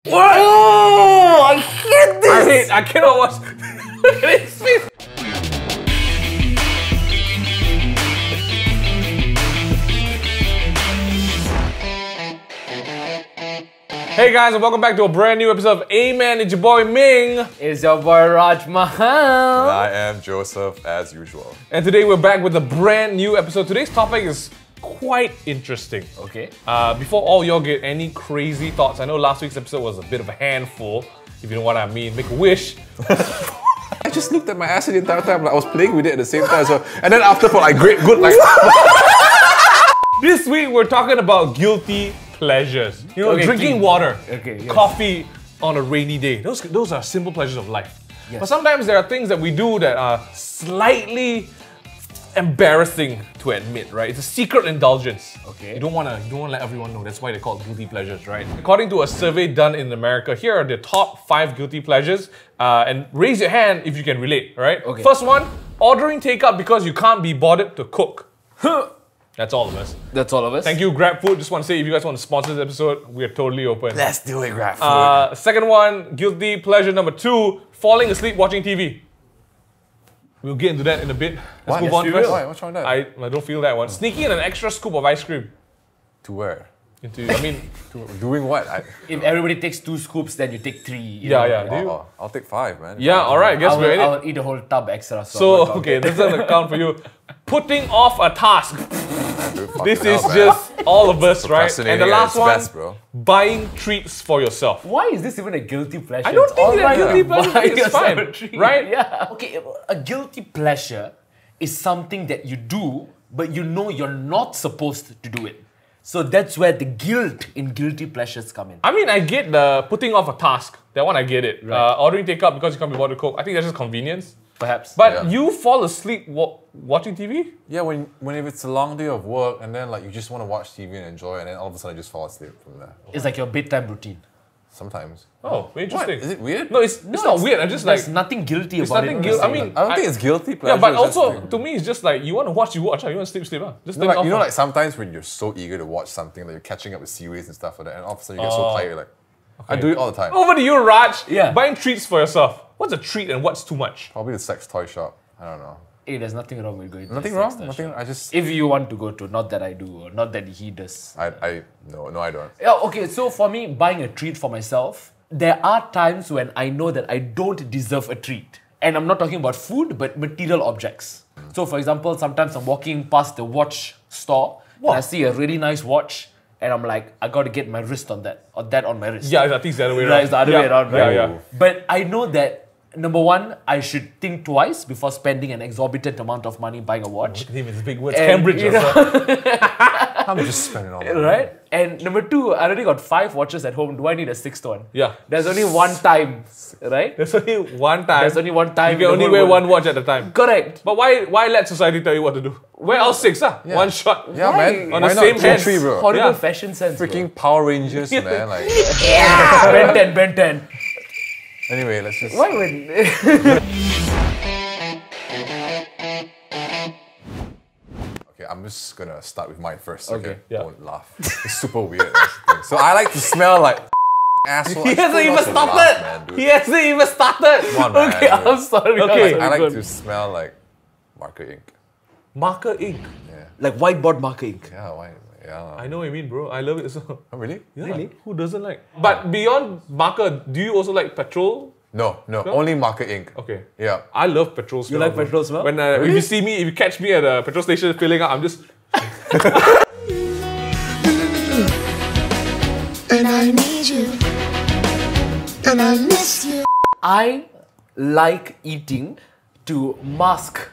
What? Oh, I hate this! I cannot watch. Look at his face. Hey guys, and welcome back to a brand new episode of Ayy-Men. It's your boy Ming. It's your boy Raj Mahal. And I am Joseph, as usual. And today we're back with a brand new episode. Today's topic is quite interesting. Okay. Before all y'all get any crazy thoughts, I know last week's episode was a bit of a handful, if you know what I mean. Make a wish. I just looked at my ass the entire time, like I was playing with it at the same time. So, and then after for like good like. This week we're talking about guilty pleasures. You know, drinking water, coffee on a rainy day. Those are simple pleasures of life. Yes. But sometimes there are things that we do that are slightly embarrassing to admit, right? It's a secret indulgence. Okay. You don't want to let everyone know. That's why they call it guilty pleasures, right? According to a survey done in America, here are the top 5 guilty pleasures. And raise your hand if you can relate, right? Okay. First one, ordering takeout because you can't be bothered to cook. That's all of us. That's all of us. Thank you, GrabFood. Just want to say, if you guys want to sponsor this episode, we are totally open. Let's do it, GrabFood. Second one, guilty pleasure number 2, falling asleep watching TV. We'll get into that in a bit. Let's move on first. Why? What's wrong with that? I don't feel that one. Sneaking in an extra scoop of ice cream. To where? Doing what? If everybody takes 2 scoops, then you take 3. Yeah. I'll take 5, man. Yeah, alright, guess we're in it. I'll eat a whole tub extra. So okay, this doesn't account for you. Putting off a task. This is just all of us, right? And the last one, best, bro. Buying treats for yourself. Why is this even a guilty pleasure? I don't think that guilty pleasure is fine, right? Yeah. Okay, a guilty pleasure is something that you do, but you know you're not supposed to do it. So that's where the guilt in guilty pleasures come in. I mean, I get the putting off a task. That one I get it. Right. Ordering takeout because you can't be bothered to cook. I think that's just convenience. Perhaps. But you fall asleep watching TV? Yeah, when if it's a long day of work and then like you just want to watch TV and enjoy, and then all of a sudden you just fall asleep from there. It's like your bedtime routine. Sometimes. Oh, interesting. What? Is it weird? No, it's not weird. I'm just like... There's nothing guilty it's about nothing it. guilty. I mean... I don't think it's guilty pleasure. Yeah, but also, to me, it's just like, you want to watch, you watch. You want to sleep. Just no, like, you know, like sometimes when you're so eager to watch something, like you're catching up with series and stuff like that, and all of a sudden you get so tired, you're like... I do it all the time. Over to you, Raj. Yeah. Buying treats for yourself. What's a treat and what's too much? Probably the sex toy shop. I don't know. Hey, there's nothing wrong with going to Nothing a wrong? sex toy Nothing. shop. I just... If you want to go to, not that I do, or not that he does. No, I don't. Yeah, okay, so for me, buying a treat for myself, there are times when I know that I don't deserve a treat. And I'm not talking about food, but material objects. So for example, sometimes I'm walking past the watch store, and I see a really nice watch, and I'm like, I gotta get my wrist on that, or that on my wrist. Yeah, I think it's the other way around. Right, it's the other way around, right? Yeah. But I know that, number one, I should think twice before spending an exorbitant amount of money buying a watch. Look at him, it's big words. And, Cambridge, you know, I'm just spending all that. right? And number 2, I already got 5 watches at home. Do I need a 6th one? Yeah. There's only one time, right? There's only one time. There's only one time. You can only wear one watch at a time. Correct. But why let society tell you what to do? Wear all 6, Yeah. one shot. Yeah, Why? man. On Why the not? same 2, hands. 3, bro. Horrible Yeah. fashion sense. Freaking Power Rangers, man. Like. Ben 10. Anyway, let's just. Why would... Okay, I'm just gonna start with mine first. Okay, yeah. Don't laugh. It's super weird. That's the thing. So I like to smell like asshole. He hasn't even started. Man, He hasn't even started. Come on, man, Okay, dude. I'm sorry. Okay. I like to smell like marker ink. Marker ink. Yeah. Like whiteboard marker ink. Yeah, why? Yeah. I know what you mean, bro. I love it so. Oh, really? Yeah. Really? Who doesn't like? But beyond marker, do you also like petrol? No, only marker ink. Okay. Yeah. I love petrol smell. like bro. petrol smell? When if you see me, if you catch me at a petrol station filling up, I'm just. And I need you. And I miss you. I like eating to mask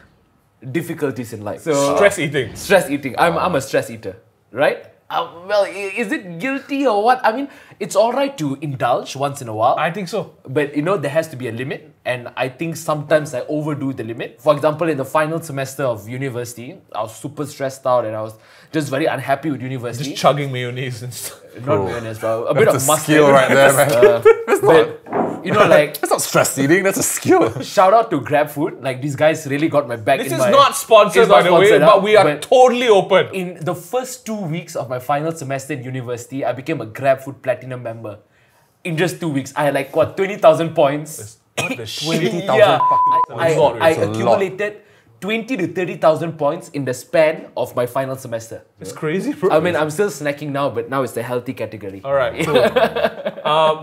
difficulties in life. So Stress eating. stress eating. I'm a stress eater, right? Well, is it guilty or what? I mean, it's alright to indulge once in a while. I think so. But you know, there has to be a limit. And I think sometimes I overdo the limit. For example, in the final semester of university, I was super stressed out and I was just very unhappy with university. Just chugging mayonnaise and stuff. Not mayonnaise, bro. A bit of That's a mustard. skill right there, man. That's not. You know, like, That's not stress eating. That's a skill. shout out to GrabFood. Like, these guys really got my back. This in is my, not sponsored, it's by not the way, sponsored, but we are but totally open. in the first 2 weeks of my final semester in university, I became a GrabFood Platinum member. in just 2 weeks. I had like what 20,000 points. What the shit? 20,000 Yeah, fucking I It's a lot. accumulated 20 to 30,000 points in the span of my final semester. It's crazy, bro. I mean, I'm still snacking now, but now it's the healthy category. All right, cool.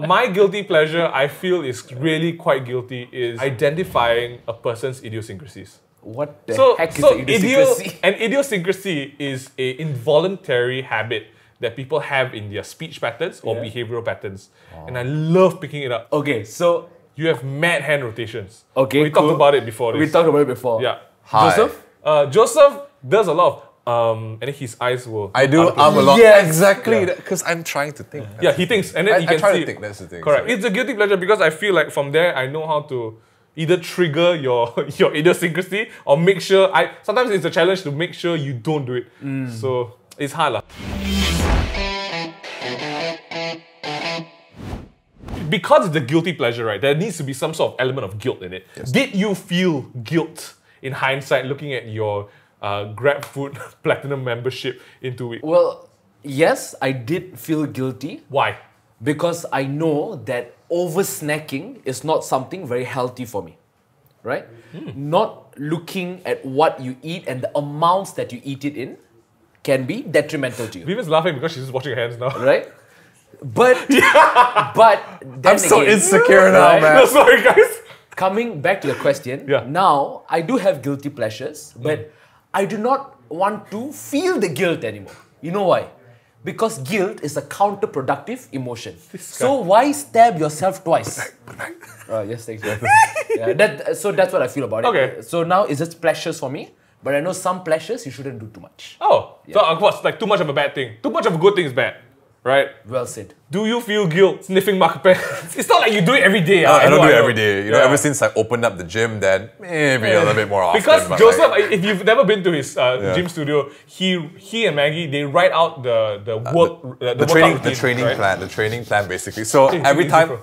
My guilty pleasure, I feel is really quite guilty, is identifying a person's idiosyncrasies. What the heck is an idiosyncrasy? An idiosyncrasy is an involuntary habit that people have in their speech patterns or behavioral patterns. And I love picking it up. Okay, so... You have mad hand rotations. Okay, we talked about it before this. We talked about it before. Yeah. Hi. Joseph? Joseph does a lot of, and his eyes will... I do a lot. Yes. Exactly. Because I'm trying to think. Yeah, he thinks, and then you I can try see... to think, that's the thing. Correct. So- It's a guilty pleasure because I feel like from there, I know how to either trigger your idiosyncrasy or make sure... Sometimes it's a challenge to make sure you don't do it. So, it's hard lah. Because it's a guilty pleasure, right, there needs to be some sort of element of guilt in it. Yes. Did you feel guilt in hindsight looking at your GrabFood Platinum membership in 2 weeks? Well, yes, I did feel guilty. Why? Because I know that over snacking is not something very healthy for me, right? Not looking at what you eat and the amounts that you eat it in can be detrimental to you, Vivian's laughing because she's washing her hands now. right? But then I'm so again, insecure now, right? man. No, sorry guys. Coming back to the question, now I do have guilty pleasures, but I do not want to feel the guilt anymore. You know why? Because guilt is a counterproductive emotion. So why stab yourself twice? Yes, thanks. So that's what I feel about it. Okay. So now it's just pleasures for me, but I know some pleasures you shouldn't do too much. Oh, so what's like too much of a bad thing? Too much of a good thing is bad, right? Well said. Do you feel guilt sniffing marker pen? It's not like you do it every day. I don't know, do it know. every day. You know, ever since I opened up the gym, then maybe a little bit more often. Because but Joseph, like, if you've never been to his gym studio, he and Maggie, they write out the work the training right? plan, the training plan basically. So Hey, every easy, time, bro.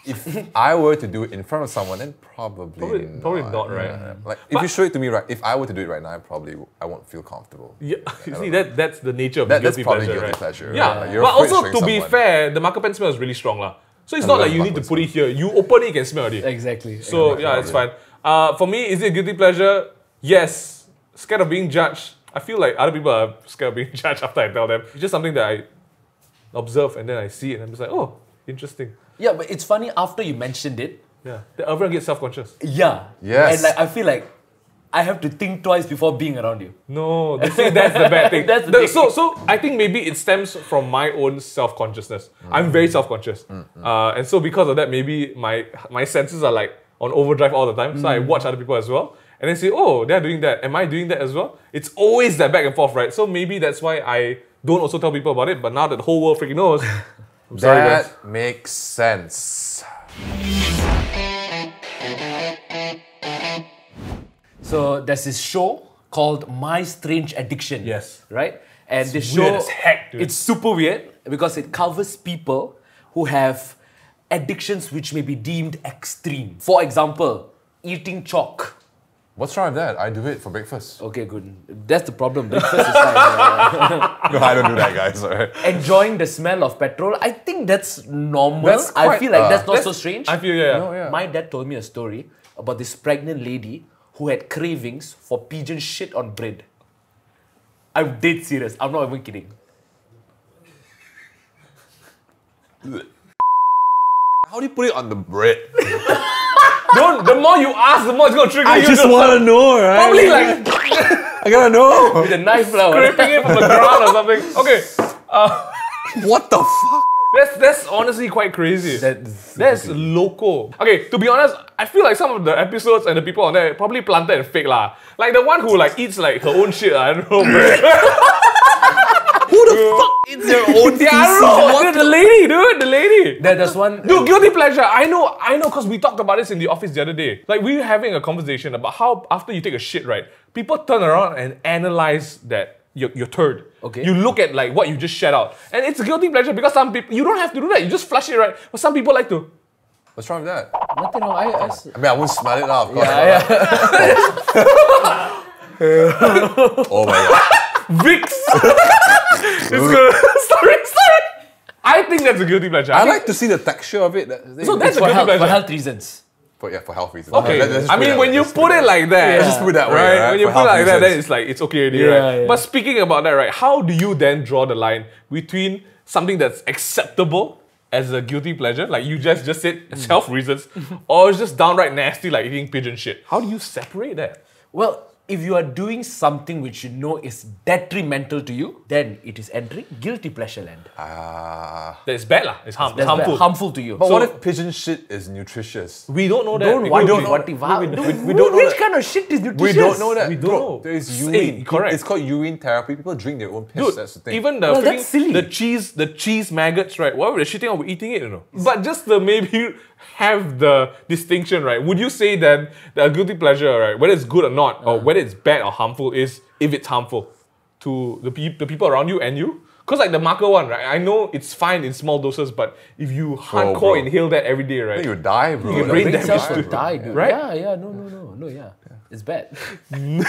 if I were to do it in front of someone, then probably not, right? Like if you show it to me right, if I were to do it right now, I won't feel comfortable. Yeah, you see, that's the nature of That's guilty probably pleasure, guilty right? pleasure. Yeah, Like, you're but afraid also to showing be someone. fair, the marker pen smell is really strong lah. So it's not like you need to put it here. You open it, you can smell it. Exactly. So yeah, it's fine. For me, is it a guilty pleasure? Yes. Scared of being judged. I feel like other people are scared of being judged after I tell them. It's just something that I observe and then I see it and I'm just like, oh, interesting. Yeah, but it's funny after you mentioned it. Yeah. Then everyone gets self-conscious. Yeah. Yes. And like I feel like I have to think twice before being around you. No, that's the bad thing. That's the thing. So I think maybe it stems from my own self-consciousness. I'm very self-conscious. And so because of that, maybe my senses are like on overdrive all the time. So I watch other people as well. And then say, oh, they're doing that. Am I doing that as well? It's always that back and forth, right? So maybe that's why I don't also tell people about it. But now that the whole world freaking knows, I'm sorry guys. That makes sense. So there's this show called My Strange Addiction. Yes. Right? And this weird show, as heck, dude. it's super weird because it covers people who have addictions which may be deemed extreme. For example, eating chalk. What's wrong with that? I do it for breakfast. Okay, good. That's the problem. Breakfast is fine. No, I don't do that, guys. Alright. Enjoying the smell of petrol. I think that's normal. That's I quite, feel like that's not so strange. I feel, yeah. No, yeah. My dad told me a story about this pregnant lady who had cravings for pigeon shit on bread. I'm dead serious. I'm not even kidding. How do you put it on the bread? The more you ask, the more it's gonna trigger you. I just want to know, right? Probably like I gotta know. With a knife now. scraping it from the ground or something. Okay, What the fuck? that's honestly quite crazy. That's loco. Okay, to be honest, I feel like some of the episodes and the people on there probably planted and fake lah. Like the one who like eats like her own shit. I don't know. Who the fuck eats their own feces? I don't know. Dude, the lady. There's one. Dude, guilty pleasure. I know, because we talked about this in the office the other day. Like, we were having a conversation about how after you take a shit, right, people turn around and analyze that your turd. Okay. You look at like what you just shat out. And it's a guilty pleasure because some people, you don't have to do that. You just flush it, right? But some people like to. What's wrong with that? Nothing wrong. I mean, I won't smell it now, of course. Yeah. Oh my god. Vicks! It's good. Sorry. I think that's a guilty pleasure. I like to see the texture of it. So that's a for guilty health, pleasure. for health reasons. for health reasons. Okay, Let's just I put mean it when you put it like that, Let's just put it that way, right? When you For put it health like that, then reasons. it's like it's okay already, Yeah, right? yeah. But speaking about that, right? How do you then draw the line between something that's acceptable as a guilty pleasure, like you just said, it's health reasons, or it's just downright nasty, like eating pigeon shit? How do you separate that? Well, if you are doing something which you know is detrimental to you, then it is entering guilty pleasure land. That's bad lah. It's That's harmful. harmful to you. But So what if pigeon shit is nutritious? We don't know that. don't want don't it. know What that. if We don't know which that. kind of shit is nutritious? We don't know that. We don't Bro, know. there is Say, urine. correct. It's called urine therapy. People drink their own piss. Dude, That's the thing. even the Well, that's silly. the cheese maggots, right? Whatever they're shitting on, we're eating it, you know. But just to maybe have the distinction, right? Would you say that the guilty pleasure, right, whether it's good or not, or whether it's bad or harmful, is if it's harmful to the people around you and you? Because like the marker one, right? I know it's fine in small doses, but if you hardcore bro. inhale that every day, I right? think you die, bro. You Like, brain brain damage Cells to will it, die, dude. right? Yeah, no, yeah. It's bad. There's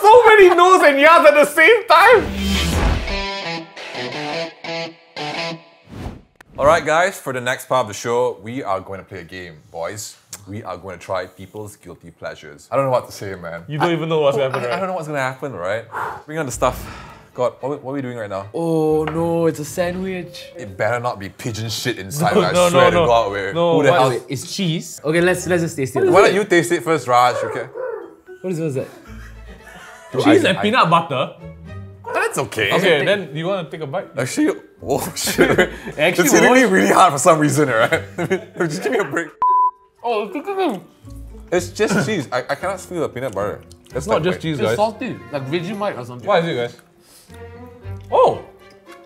so many no's and yeahs at the same time. Alright guys, for the next part of the show, we are going to play a game, boys. We are going to try people's guilty pleasures. I don't know what to say, man. You don't even know what's happening, I right? don't know what's going to happen, right? Bring on the stuff. God, what are we doing right now? Oh no, it's a sandwich. It better not be pigeon shit inside. No, I no, swear no, to God. Wait, no. who the What hell? Wait, it's cheese. Okay, let's just taste it. Why don't you taste it first, Raj? Okay. What is that? Cheese and peanut butter. That's okay. Okay, then you want to take a bite? Actually, oh shit. Actually, It's hitting me really hard for some reason, right? Just give me a break. Oh, It's just cheese. I cannot feel the peanut butter. it's not just cheese, It's guys. salty, like Vegemite or something. What is it, guys? Oh,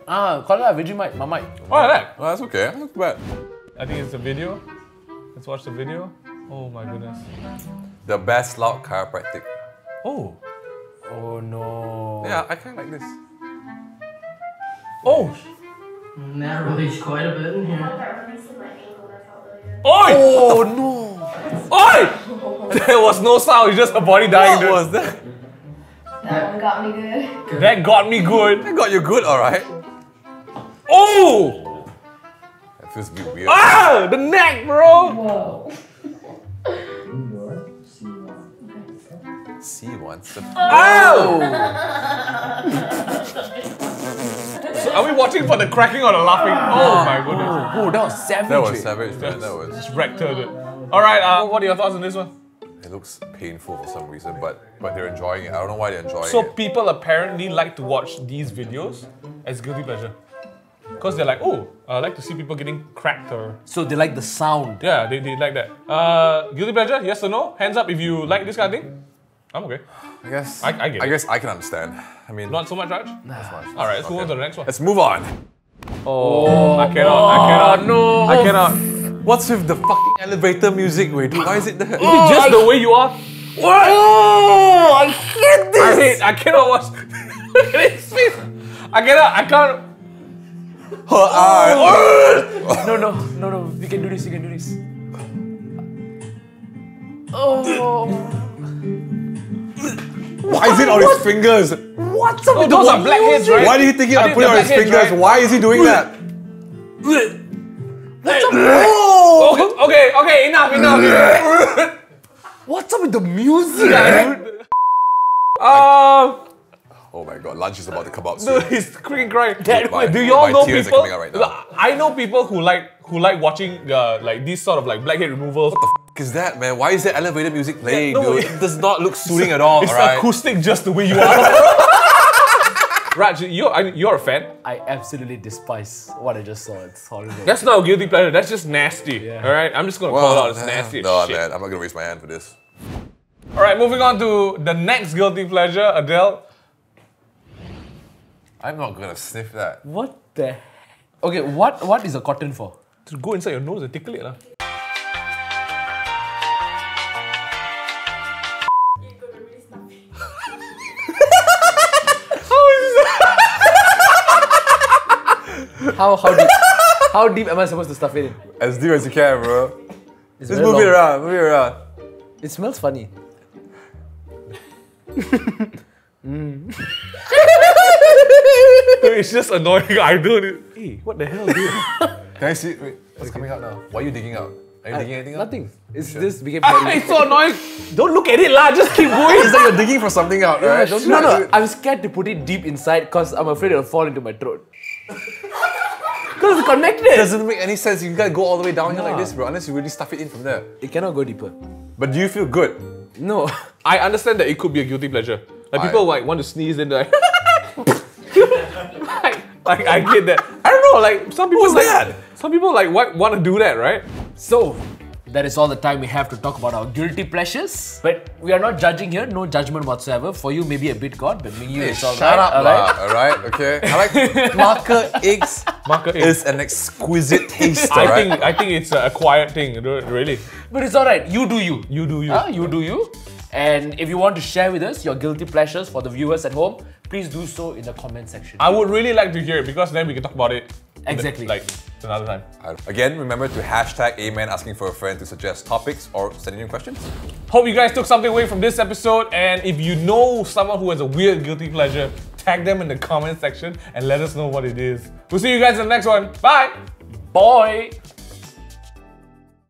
Call it Vegemite, Marmite. what is that? Oh, that's okay. That's not bad. I think it's the video. Let's watch the video. Oh my goodness. The best loud chiropractic. Oh. Oh no. Yeah, I kind of like this. Oh. That released quite a bit in here. Oi! Oh no. Oi! There was no sound, it's just a body dying. What dude. was that? That one got me good. That got me good. I got you good, alright. Oh! That feels a bit weird. Ah! The neck, bro! Whoa. See once. Ow! So are we watching for the cracking or the laughing? Oh my goodness. Oh, that was savage. That was savage, man. That was. Just wrecked her, dude. Alright, what are your thoughts on this one? It looks painful for some reason, but they're enjoying it. I don't know why they're enjoying So it. people apparently like to watch these videos as guilty pleasure. Because they're like, oh, I like to see people getting cracked or... So they like the sound. Yeah, they like that. Guilty pleasure, yes or no? Hands up if you like this kind of thing. I'm okay. I guess. I get it. I guess I can understand. I mean, Not so much, Raj? as much. Alright, let's move on to the next one. Let's move on. Oh, I cannot. no. I cannot. What's with the fucking elevator music? Wait, why is it there? Just the way you are. What? Oh, I hate this. I cannot watch. Look at his face. I can't. Her eye. No. You can do this. Oh. Why is it on his fingers? What's up Oh, with those the are blackheads, right? Why did he take it I and think put it they're on his blackheads, fingers? right? Why is he doing that? Okay, enough. What's up with the music? Oh my god, lunch is about to come out Dude, soon. he's freaking crying. My- Do y'all my know tears are people? coming out right now. I know people who like watching like these sort of like blackhead removals. What the f is that, man? Why is there elevator music playing, no, dude? it- It does not look soothing at all, It's alright? acoustic just the way you are. Raj, you're a fan. I absolutely despise what I just saw. It's horrible. That's not a guilty pleasure. That's just nasty. All right, I'm just gonna call it out. It's nasty as No, shit. man, I'm not gonna raise my hand for this. All right, moving on to the next guilty pleasure, Adele. I'm not gonna sniff that. What the? Okay, what is a cotton for? To go inside your nose and tickle it, lah. How deep am I supposed to stuff it in? As deep as you can, bro. It's Just very move it long. around, move it around. It smells funny. It's just annoying. I don't. Hey, what the hell, dude? Can I see? Wait, what's coming out now? What are you digging out? Are you digging anything out? Nothing. It's just became It's so annoying. Don't look at it, lah. Just keep going. It's like you're digging for something out, right? Don't do that. I'm scared to put it deep inside because I'm afraid it'll fall into my throat. Because it's connected. It doesn't make any sense. You gotta go all the way down here like this, bro, unless you really stuff it in from there. It cannot go deeper. But do you feel good? No. I understand that it could be a guilty pleasure. Like people like want to sneeze and like, like I get that. I don't know. Like some people some people like want to do that, right? So, that is all the time we have to talk about our guilty pleasures. But we are not judging here, no judgment whatsoever. For you, maybe a bit God, but Ming Yue is all Shut right. up, alright? Okay. I like marker eggs. Marker eggs is an exquisite taste, right? I think it's an acquired thing, really. But it's alright, you do you. You do you. You do you. And if you want to share with us your guilty pleasures for the viewers at home, please do so in the comment section. I would really like to hear it because then we can talk about it. Exactly. Like another time. Again, remember to hashtag Ayy-Men asking for a friend to suggest topics or send in questions. Hope you guys took something away from this episode, and if you know someone who has a weird guilty pleasure, tag them in the comment section and let us know what it is. We'll see you guys in the next one. Bye! Bye!